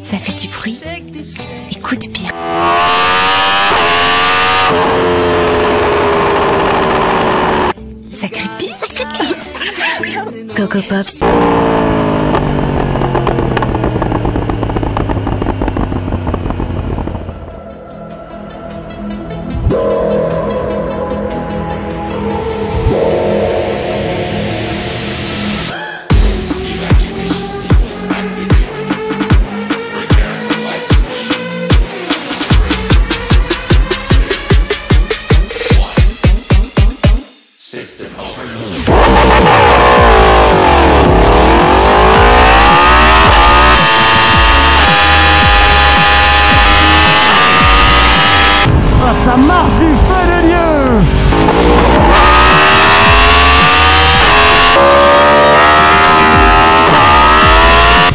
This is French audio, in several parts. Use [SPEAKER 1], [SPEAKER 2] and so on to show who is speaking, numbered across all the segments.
[SPEAKER 1] Ça fait du bruit. Écoute bien. Ça crépite, ça crépite. Coco Pops.
[SPEAKER 2] Ça marche du feu de Dieu!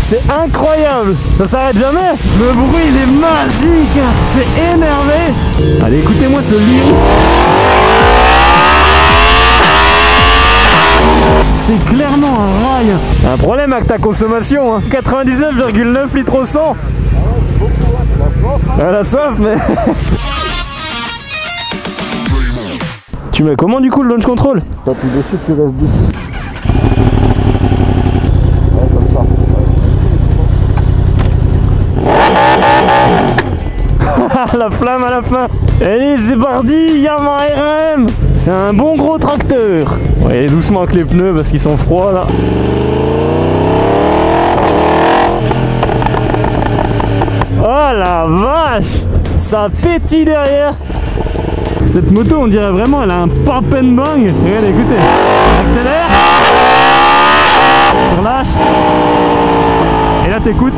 [SPEAKER 2] C'est incroyable! Ça s'arrête jamais! Le bruit il est magique! C'est énervé! Allez, écoutez-moi ce lion! C'est clairement un rail! Un problème avec ta consommation, hein! 99,9 litres au 100! Elle a soif, mais... Tu mets comment du coup le launch control?
[SPEAKER 3] T'appuies dessus, tu restes dessus. Ouais, comme
[SPEAKER 2] ça. La flamme à la fin. Allez, c'est parti, Yamaha RM. C'est un bon gros tracteur. Ouais, doucement avec les pneus parce qu'ils sont froids là. Oh la vache! Ça pétille derrière. Cette moto, on dirait vraiment, elle a un pop and bang. Regardez, écoutez. Accélère. Tu relâches. Et là, t'écoutes.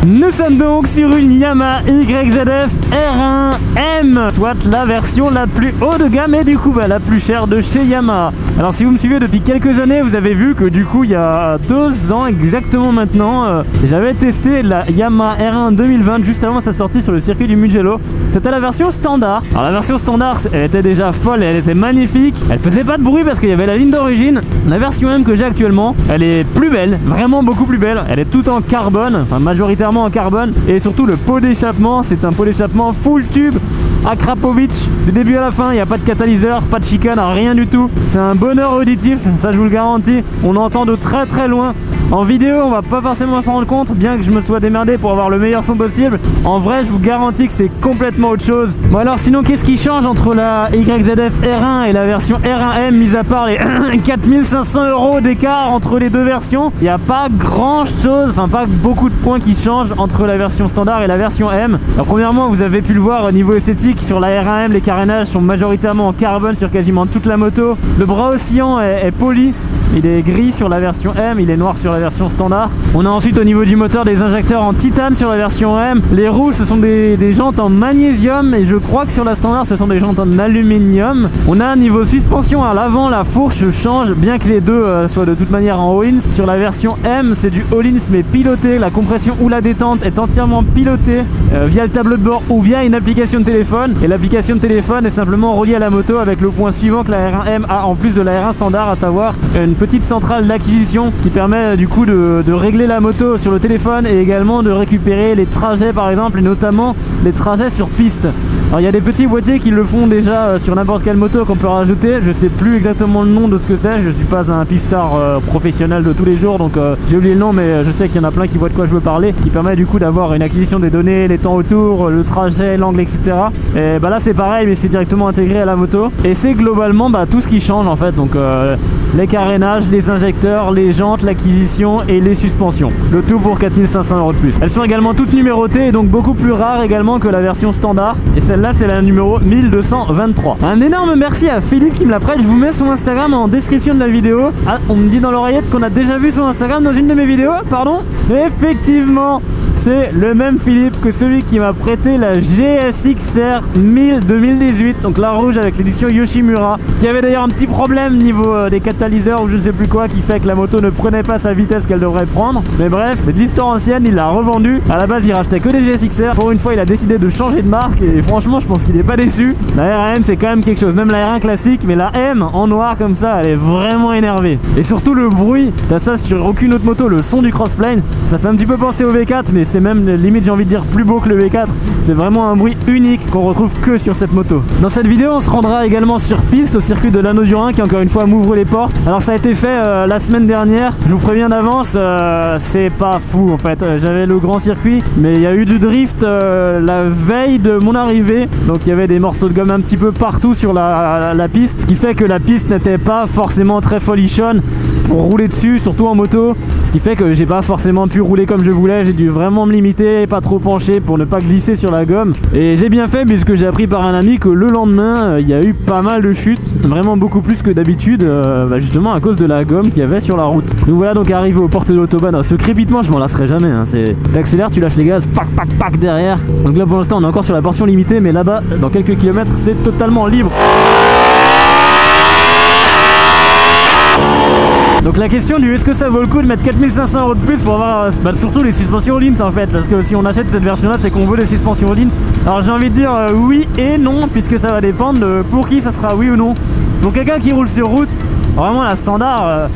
[SPEAKER 2] Nous sommes donc sur une Yamaha YZF R1M, soit la version la plus haut de gamme et du coup la plus chère de chez Yamaha. Alors si vous me suivez depuis quelques années, vous avez vu que du coup il y a 2 ans exactement maintenant, j'avais testé la Yamaha R1 2020 juste avant sa sortie sur le circuit du Mugello. C'était la version standard. Alors la version standard, elle était déjà folle et elle était magnifique. Elle faisait pas de bruit parce qu'il y avait la ligne d'origine. La version M que j'ai actuellement, elle est plus belle, vraiment beaucoup plus belle. Elle est toute en carbone, enfin majoritairement en carbone, et surtout le pot d'échappement, c'est un pot d'échappement full tube Akrapovic du début à la fin. Il n'y a pas de catalyseur, pas de chicane, rien du tout. C'est un bonheur auditif, ça je vous le garantis. On entend de très très loin. En vidéo on va pas forcément s'en rendre compte, bien que je me sois démerdé pour avoir le meilleur son possible. En vrai je vous garantis que c'est complètement autre chose. Bon alors sinon qu'est-ce qui change entre la YZF R1 et la version R1M, mis à part les 4500 € d'écart entre les deux versions? Il n'y a pas grand chose, enfin pas beaucoup de points qui changent entre la version standard et la version M. Alors premièrement, vous avez pu le voir au niveau esthétique, sur la R1M les carénages sont majoritairement en carbone sur quasiment toute la moto. Le bras oscillant est poli. Il est gris sur la version M, il est noir sur la version standard. On a ensuite au niveau du moteur des injecteurs en titane sur la version M. Les roues ce sont des jantes en magnésium et je crois que sur la standard ce sont des jantes en aluminium. On a un niveau suspension à l'avant, la fourche change bien que les deux soient de toute manière en all-ins. Sur la version M c'est du all-ins mais piloté, la compression ou la détente est entièrement pilotée via le tableau de bord ou via une application de téléphone. Et l'application de téléphone est simplement reliée à la moto avec le point suivant que la R1M a en plus de la R1 standard, à savoir une petite centrale d'acquisition qui permet du coup de régler la moto sur le téléphone et également de récupérer les trajets par exemple, et notamment les trajets sur piste. Alors il y a des petits boîtiers qui le font déjà sur n'importe quelle moto qu'on peut rajouter. Je sais plus exactement le nom de ce que c'est, je suis pas un pistard professionnel de tous les jours, donc j'ai oublié le nom, mais je sais qu'il y en a plein qui voient de quoi je veux parler, qui permet du coup d'avoir une acquisition des données, les temps autour, le trajet, l'angle, etc. Et bah là c'est pareil mais c'est directement intégré à la moto et c'est globalement tout ce qui change en fait, donc les carénages, les injecteurs, les jantes, l'acquisition et les suspensions. Le tout pour 4500 € de plus. Elles sont également toutes numérotées et donc beaucoup plus rares également que la version standard. Et celle-là, c'est la numéro 1223. Un énorme merci à Philippe qui me la prête. Je vous mets son Instagram en description de la vidéo. Ah, on me dit dans l'oreillette qu'on a déjà vu son Instagram dans une de mes vidéos. Pardon? Effectivement, c'est le même Philippe que celui qui m'a prêté la GSX-R 1000 2018, donc la rouge avec l'édition Yoshimura, qui avait d'ailleurs un petit problème niveau des catalyseurs ou je ne sais plus quoi, qui fait que la moto ne prenait pas sa vitesse qu'elle devrait prendre. Mais bref, c'est de l'histoire ancienne, il l'a revendue. À la base, il rachetait que des GSX-R. Pour une fois, il a décidé de changer de marque et franchement, je pense qu'il est pas déçu. La RAM, c'est quand même quelque chose, même la R1 classique, mais la M en noir comme ça, elle est vraiment énervée. Et surtout le bruit, t'as ça sur aucune autre moto, le son du crossplane, ça fait un petit peu penser au V4, mais c'est même limite, j'ai envie de dire, plus beau que le V4. C'est vraiment un bruit unique qu'on retrouve que sur cette moto. Dans cette vidéo, on se rendra également sur piste au circuit de l'Anneau du Rhin qui encore une fois m'ouvre les portes. Alors ça a été fait la semaine dernière, je vous préviens d'avance, c'est pas fou en fait. J'avais le grand circuit, mais il y a eu du drift la veille de mon arrivée, donc il y avait des morceaux de gomme un petit peu partout sur la piste, ce qui fait que la piste n'était pas forcément très folichonne pour rouler dessus, surtout en moto, ce qui fait que j'ai pas forcément pu rouler comme je voulais. J'ai dû vraiment me limiter et pas trop pencher pour ne pas glisser sur la gomme, et j'ai bien fait puisque j'ai appris par un ami que le lendemain il y a eu pas mal de chutes, vraiment beaucoup plus que d'habitude, justement à cause de la gomme qu'il y avait sur la route. Donc voilà, donc arrivé aux portes de l'autobahn, ce crépitement je m'en lasserai jamais, hein. T'accélères, tu lâches les gaz, pac pac pac derrière. Donc là pour l'instant on est encore sur la portion limitée, mais là-bas dans quelques kilomètres c'est totalement libre. Donc la question du est-ce que ça vaut le coup de mettre 4500 € de plus pour avoir surtout les suspensions Öhlins en fait, parce que si on achète cette version là c'est qu'on veut les suspensions Öhlins. Alors j'ai envie de dire oui et non, puisque ça va dépendre de pour qui ça sera oui ou non. Pour quelqu'un qui roule sur route, vraiment la standard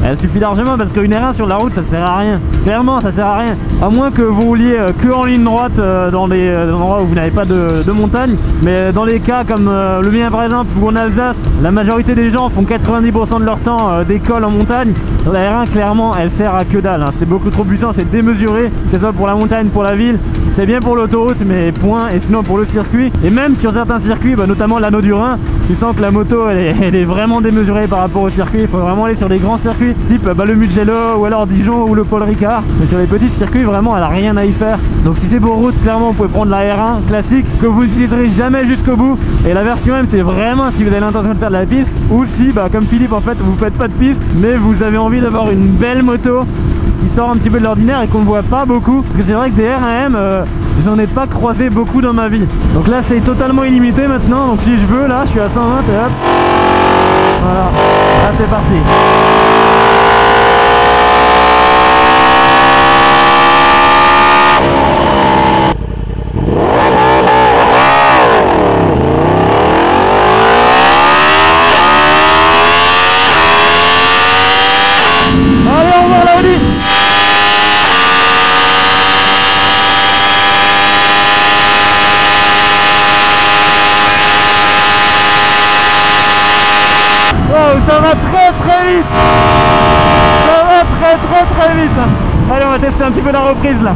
[SPEAKER 2] elle suffit largement, parce qu'une R1 sur la route ça sert à rien. Clairement ça sert à rien, à moins que vous rouliez que en ligne droite dans des endroits où vous n'avez pas de montagne. Mais dans les cas comme le mien par exemple, où en Alsace la majorité des gens font 90% de leur temps d'école en montagne, la R1 clairement elle sert à que dalle, hein. C'est beaucoup trop puissant, c'est démesuré, que ce soit pour la montagne, pour la ville. C'est bien pour l'autoroute mais point, et sinon pour le circuit, et même sur certains circuits, notamment l'Anneau du Rhin, tu sens que la moto elle est vraiment démesurée par rapport au circuit. Il faut vraiment aller sur des grands circuits type le Mugello ou alors Dijon ou le Paul Ricard, mais sur les petits circuits vraiment elle a rien à y faire. Donc si c'est pour route, clairement vous pouvez prendre la R1 classique que vous n'utiliserez jamais jusqu'au bout, et la version M c'est vraiment si vous avez l'intention de faire de la piste, ou si comme Philippe en fait vous faites pas de piste mais vous avez envie d'avoir une belle moto qui sort un petit peu de l'ordinaire et qu'on ne voit pas beaucoup, parce que c'est vrai que des R1M j'en ai pas croisé beaucoup dans ma vie. Donc là c'est totalement illimité maintenant, donc si je veux là je suis à 120 et hop, voilà, là c'est parti. Ça va très vite. Ça va très vite. Allez, on va tester un petit peu la reprise là.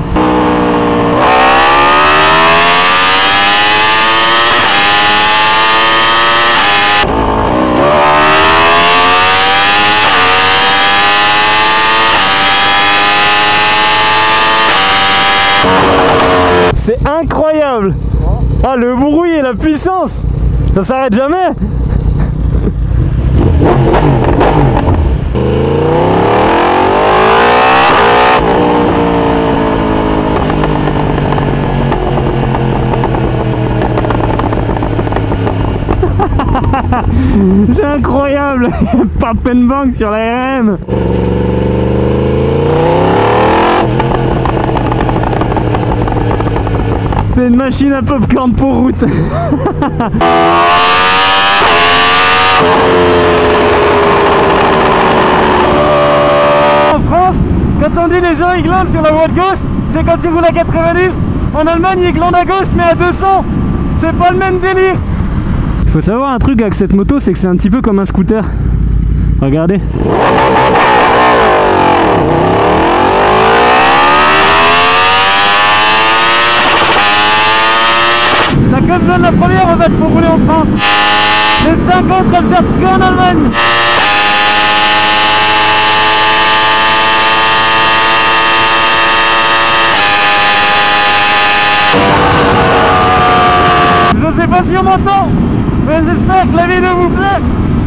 [SPEAKER 2] C'est incroyable. Ah, le bruit et la puissance, ça s'arrête jamais. C'est incroyable. Pop and bang sur la RM. C'est une machine à popcorn pour route. En France, quand on dit les gens ils glandent sur la voie de gauche, c'est quand ils roulent à 90. En Allemagne ils glandent à gauche mais à 200. C'est pas le même délire. Il faut savoir un truc avec cette moto, c'est que c'est un petit peu comme un scooter. Regardez. T'as que besoin de la première en fait pour rouler en France. Les 50 elles servent qu'en Allemagne. Je sais pas si on m'entend, mais j'espère que la vidéo vous plaît,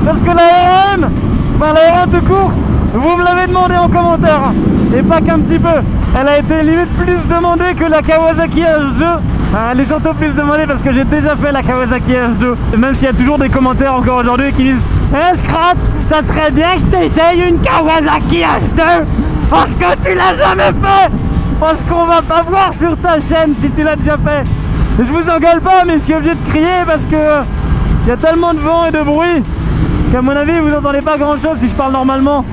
[SPEAKER 2] parce que la RM, la R1 tout court, vous me l'avez demandé en commentaire, et pas qu'un petit peu. Elle a été limite plus demandée que la Kawasaki H2. Elle est surtout plus demandée parce que j'ai déjà fait la Kawasaki H2. Même s'il y a toujours des commentaires encore aujourd'hui qui disent « Scrat, ça serait bien que tu essayes une Kawasaki H2 parce que tu l'as jamais fait. Parce qu'on va pas voir sur ta chaîne si tu l'as déjà fait. » Je vous engueule pas, mais je suis obligé de crier parce que il y a tellement de vent et de bruit qu'à mon avis vous n'entendez pas grand chose si je parle normalement.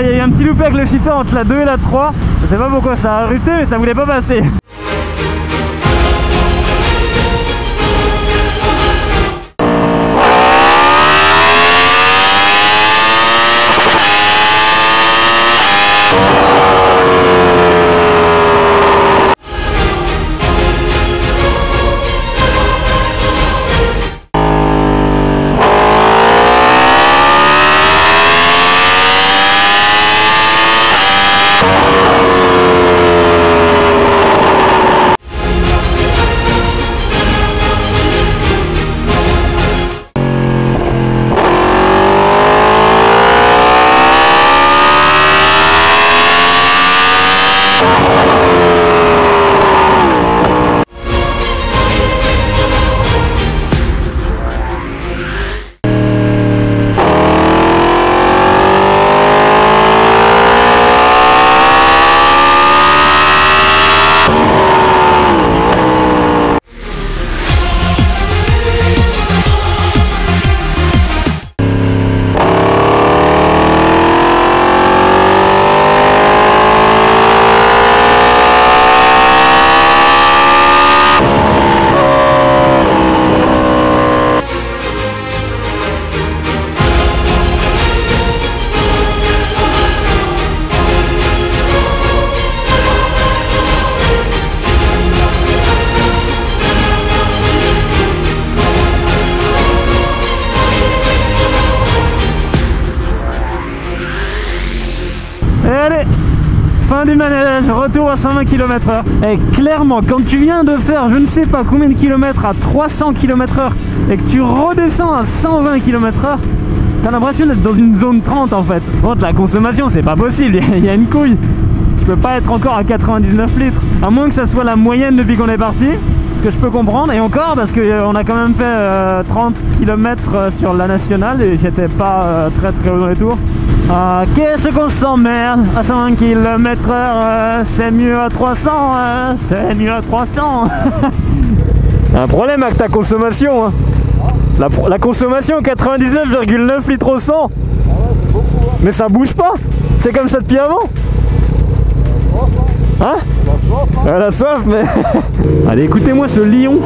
[SPEAKER 2] Il y a eu un petit loupé avec le shifter entre la 2 et la 3. Je sais pas pourquoi ça a rupté, mais ça voulait pas passer. Et allez, fin du manège, retour à 120 km/h. Et clairement, quand tu viens de faire je ne sais pas combien de kilomètres à 300 km/h et que tu redescends à 120 km/h, t'as l'impression d'être dans une zone 30 en fait. Bon, la consommation, c'est pas possible, il y a une couille. Je peux pas être encore à 99 litres, à moins que ça soit la moyenne depuis qu'on est parti. Ce que je peux comprendre, et encore parce qu'on a quand même fait 30 km sur la nationale et j'étais pas très haut dans les tours. Ah, qu'est-ce qu'on s'emmerde à 100 km/h, c'est mieux à 300, c'est mieux à 300. Un problème avec ta consommation, hein. La consommation 99,9 litres au 100. Mais ça bouge pas. C'est comme ça depuis avant. Hein? Elle a soif, mais... Allez, écoutez-moi ce lion.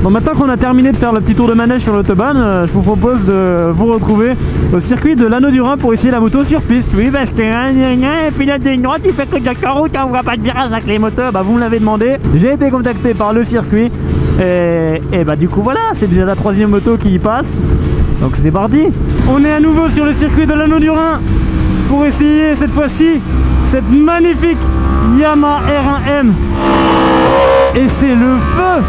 [SPEAKER 2] Bon, maintenant qu'on a terminé de faire le petit tour de manège sur l'autobahn, je vous propose de vous retrouver au circuit de l'Anneau du Rhin pour essayer la moto sur piste. Oui, parce que et puis là, une droite, il fait que de la route, on voit pas de virage avec les motos. Bah, vous me l'avez demandé. J'ai été contacté par le circuit. Et bah, du coup, voilà, c'est déjà la 3e moto qui y passe. Donc, c'est parti. On est à nouveau sur le circuit de l'Anneau du Rhin pour essayer cette fois-ci cette magnifique Yamaha R1M. Et c'est le feu!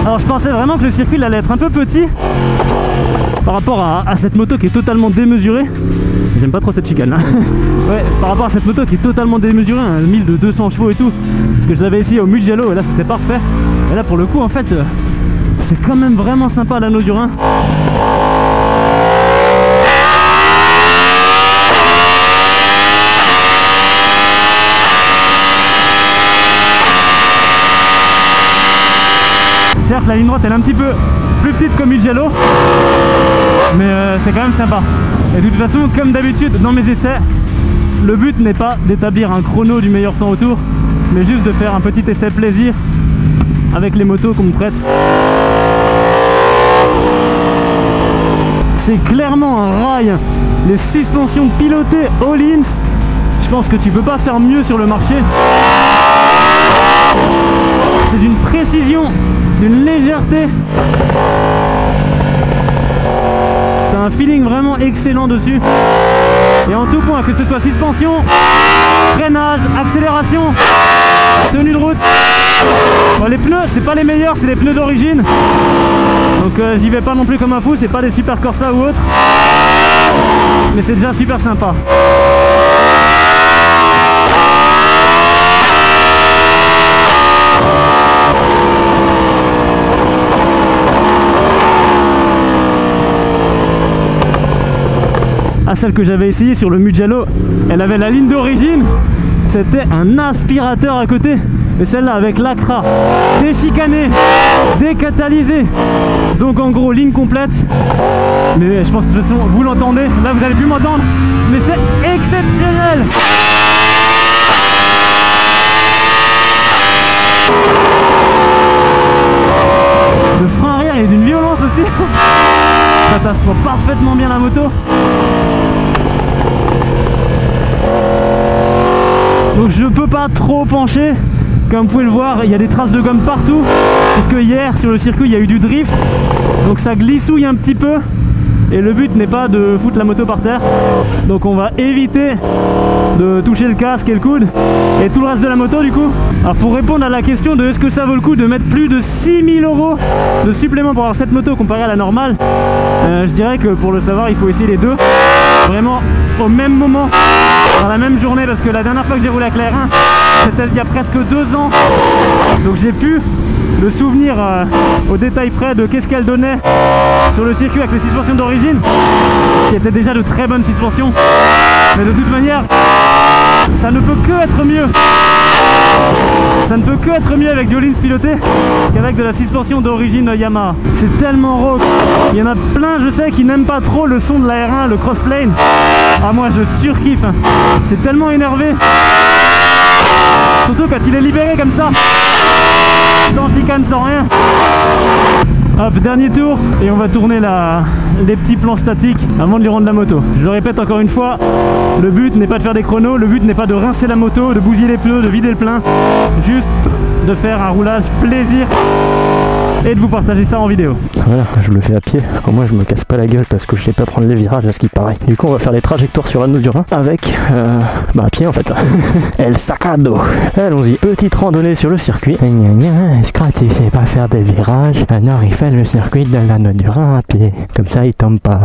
[SPEAKER 2] Alors je pensais vraiment que le circuit il allait être un peu petit par rapport à cette moto qui est totalement démesurée. J'aime pas trop cette chicane. Ouais, par rapport à cette moto qui est totalement démesurée, un 1000 de 200 chevaux et tout. Parce que je l'avais essayé au Mugello et là c'était parfait. Et là pour le coup en fait c'est quand même vraiment sympa l'Anneau du Rhin. Certes, la ligne droite elle est un petit peu plus petite qu'au Mugello, mais c'est quand même sympa. Et de toute façon, comme d'habitude dans mes essais, le but n'est pas d'établir un chrono du meilleur temps autour, mais juste de faire un petit essai plaisir avec les motos qu'on me prête. C'est clairement un rail. Les suspensions pilotées Öhlins, je pense que tu peux pas faire mieux sur le marché. C'est d'une précision, d'une légèreté. T'as un feeling vraiment excellent dessus. Et en tout point, que ce soit suspension, freinage, accélération, tenue de route. Bon, les pneus, c'est pas les meilleurs, c'est les pneus d'origine. Donc j'y vais pas non plus comme un fou, c'est pas des Super Corsa ou autre. Mais c'est déjà super sympa. Celle que j'avais essayée sur le Mugello, elle avait la ligne d'origine, c'était un aspirateur à côté. Mais celle-là avec l'Acra, déchicanée, décatalysée. Donc en gros ligne complète. Mais je pense que de toute façon vous l'entendez, là vous allez plus m'entendre. Mais c'est exceptionnel. Le frein arrière il est d'une violence aussi. Ça t'assoit parfaitement bien la moto. Donc je peux pas trop pencher. Comme vous pouvez le voir, il y a des traces de gomme partout. Parce que hier sur le circuit il y a eu du drift. Donc ça glissouille un petit peu. Et le but n'est pas de foutre la moto par terre. Donc on va éviter de toucher le casque et le coude et tout le reste de la moto du coup. Alors pour répondre à la question de est-ce que ça vaut le coup de mettre plus de 6 000 € de supplément pour avoir cette moto comparée à la normale, je dirais que pour le savoir il faut essayer les deux vraiment au même moment, dans la même journée, parce que la dernière fois que j'ai roulé avec la R1 c'était il y a presque 2 ans, donc j'ai pu le souvenir au détail près de qu'est-ce qu'elle donnait sur le circuit avec les suspensions d'origine qui étaient déjà de très bonnes suspensions, mais de toute manière ça ne peut que être mieux. Ça ne peut que être mieux avec du Öhlins piloté qu'avec de la suspension d'origine Yamaha. C'est tellement rauque. Il y en a plein, je sais, qui n'aiment pas trop le son de la R1, le crossplane. Ah, moi je surkiffe. C'est tellement énervé. Surtout quand il est libéré comme ça. Sans chicane, sans rien. Hop, dernier tour et on va tourner les petits plans statiques avant de lui rendre la moto. Je le répète encore une fois, le but n'est pas de faire des chronos, le but n'est pas de rincer la moto, de bousiller les pneus, de vider le plein, juste de faire un roulage plaisir et de vous partager ça en vidéo.
[SPEAKER 4] Voilà, je le fais à pied, au moins je me casse pas la gueule parce que je sais pas prendre les virages à ce qui paraît. Du coup on va faire les trajectoires sur l'Anneau du Rhin avec, à pied en fait. El Sacado. Allons-y, petite randonnée sur le circuit. Scratch il sait pas faire des virages, alors il fait le circuit de l'Anneau du Rhin à pied. Comme ça il tombe pas.